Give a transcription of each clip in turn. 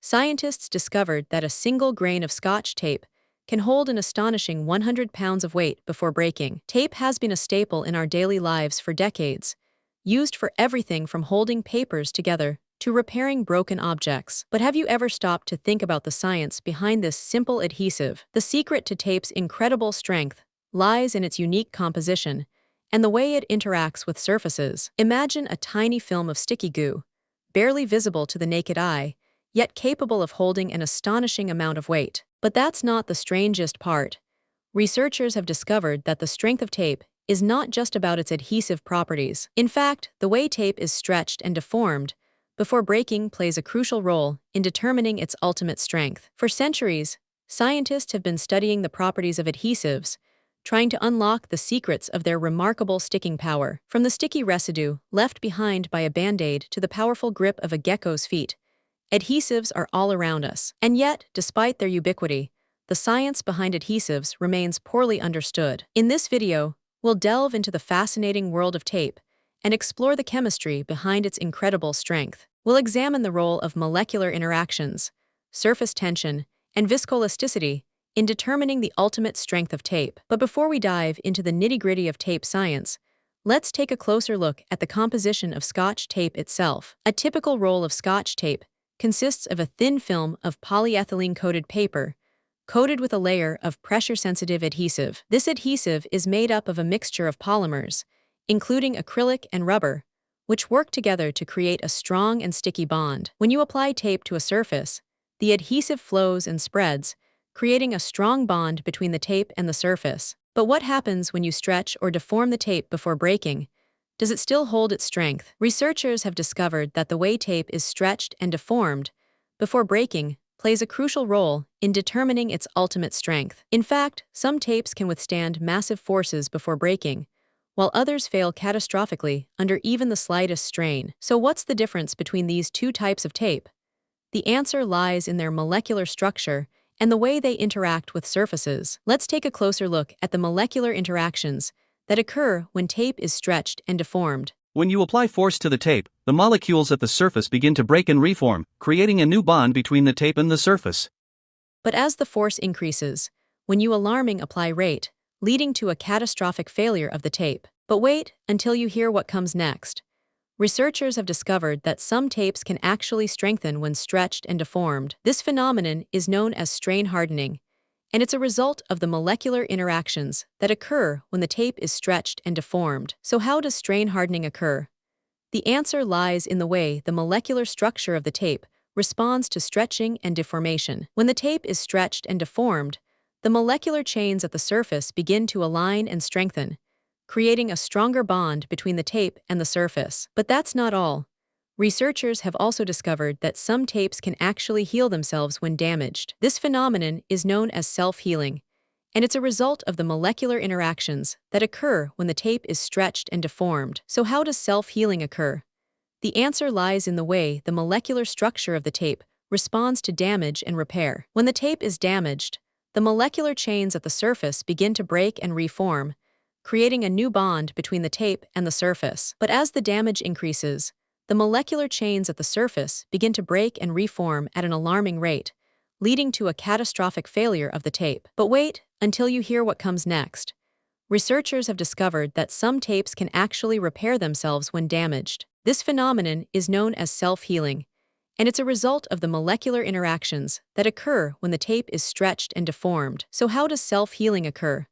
scientists discovered that a single grain of Scotch tape can hold an astonishing 100 pounds of weight before breaking. Tape has been a staple in our daily lives for decades, used for everything from holding papers together to repairing broken objects. But have you ever stopped to think about the science behind this simple adhesive? The secret to tape's incredible strength lies in its unique composition and the way it interacts with surfaces. Imagine a tiny film of sticky goo, barely visible to the naked eye, yet capable of holding an astonishing amount of weight. But that's not the strangest part. Researchers have discovered that the strength of tape is not just about its adhesive properties. In fact, the way tape is stretched and deformed before breaking plays a crucial role in determining its ultimate strength. For centuries, scientists have been studying the properties of adhesives, trying to unlock the secrets of their remarkable sticking power. From the sticky residue left behind by a band-aid to the powerful grip of a gecko's feet, adhesives are all around us. And yet, despite their ubiquity, the science behind adhesives remains poorly understood. In this video, we'll delve into the fascinating world of tape and explore the chemistry behind its incredible strength. We'll examine the role of molecular interactions, surface tension, and viscoelasticity in determining the ultimate strength of tape. But before we dive into the nitty-gritty of tape science, let's take a closer look at the composition of Scotch tape itself. A typical roll of Scotch tape consists of a thin film of polyethylene-coated paper, coated with a layer of pressure-sensitive adhesive. This adhesive is made up of a mixture of polymers, including acrylic and rubber, which work together to create a strong and sticky bond. When you apply tape to a surface, the adhesive flows and spreads, creating a strong bond between the tape and the surface. But what happens when you stretch or deform the tape before breaking? Does it still hold its strength? Researchers have discovered that the way tape is stretched and deformed before breaking plays a crucial role in determining its ultimate strength. In fact, some tapes can withstand massive forces before breaking, while others fail catastrophically under even the slightest strain. So what's the difference between these two types of tape? The answer lies in their molecular structure and the way they interact with surfaces. Let's take a closer look at the molecular interactions that occur when tape is stretched and deformed. When you apply force to the tape, the molecules at the surface begin to break and reform, creating a new bond between the tape and the surface. But as the force increases, when you alarming apply rate, leading to a catastrophic failure of the tape. But wait until you hear what comes next. Researchers have discovered that some tapes can actually strengthen when stretched and deformed. This phenomenon is known as strain hardening, and it's a result of the molecular interactions that occur when the tape is stretched and deformed. So how does strain hardening occur? The answer lies in the way the molecular structure of the tape responds to stretching and deformation. When the tape is stretched and deformed, the molecular chains at the surface begin to align and strengthen, creating a stronger bond between the tape and the surface. But that's not all. Researchers have also discovered that some tapes can actually heal themselves when damaged. This phenomenon is known as self-healing, and it's a result of the molecular interactions that occur when the tape is stretched and deformed. So how does self-healing occur? The answer lies in the way the molecular structure of the tape responds to damage and repair. When the tape is damaged, the molecular chains at the surface begin to break and reform, creating a new bond between the tape and the surface. But as the damage increases, the molecular chains at the surface begin to break and reform at an alarming rate, leading to a catastrophic failure of the tape. But wait until you hear what comes next. Researchers have discovered that some tapes can actually repair themselves when damaged. This phenomenon is known as self-healing, and it's a result of the molecular interactions that occur when the tape is stretched and deformed. So how does self-healing occur?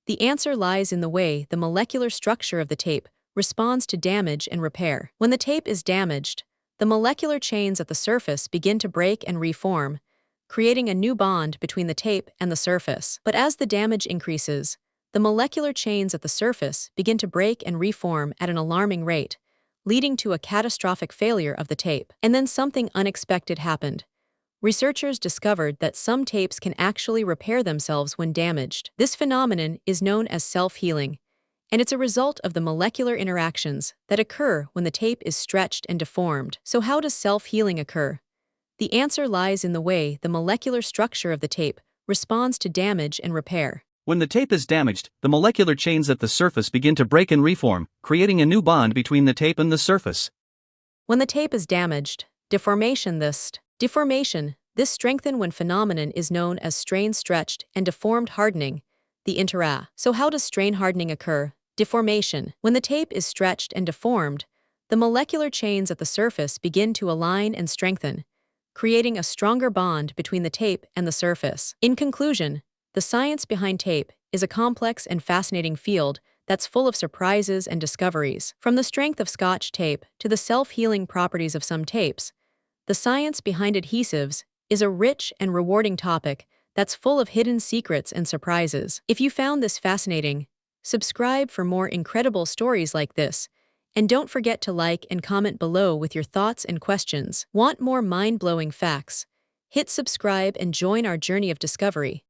The answer lies in the way the molecular structure of the tape responds to damage and repair. When the tape is damaged, the molecular chains at the surface begin to break and reform, creating a new bond between the tape and the surface. But as the damage increases, the molecular chains at the surface begin to break and reform at an alarming rate, leading to a catastrophic failure of the tape. And then something unexpected happened. Researchers discovered that some tapes can actually repair themselves when damaged. This phenomenon is known as self-healing, and it's a result of the molecular interactions that occur when the tape is stretched and deformed. So how does self-healing occur? The answer lies in the way the molecular structure of the tape responds to damage and repair. When the tape is damaged, the molecular chains at the surface begin to break and reform, creating a new bond between the tape and the surface. When the tape is damaged, deformation. This Deformation. This strengthen when phenomenon is known as strain stretched and deformed hardening, the intera. So how does strain hardening occur? Deformation. When the tape is stretched and deformed, the molecular chains at the surface begin to align and strengthen, creating a stronger bond between the tape and the surface. In conclusion, the science behind tape is a complex and fascinating field that's full of surprises and discoveries. From the strength of Scotch tape to the self-healing properties of some tapes, the science behind adhesives is a rich and rewarding topic that's full of hidden secrets and surprises. If you found this fascinating, subscribe for more incredible stories like this, and don't forget to like and comment below with your thoughts and questions. Want more mind-blowing facts? Hit subscribe and join our journey of discovery.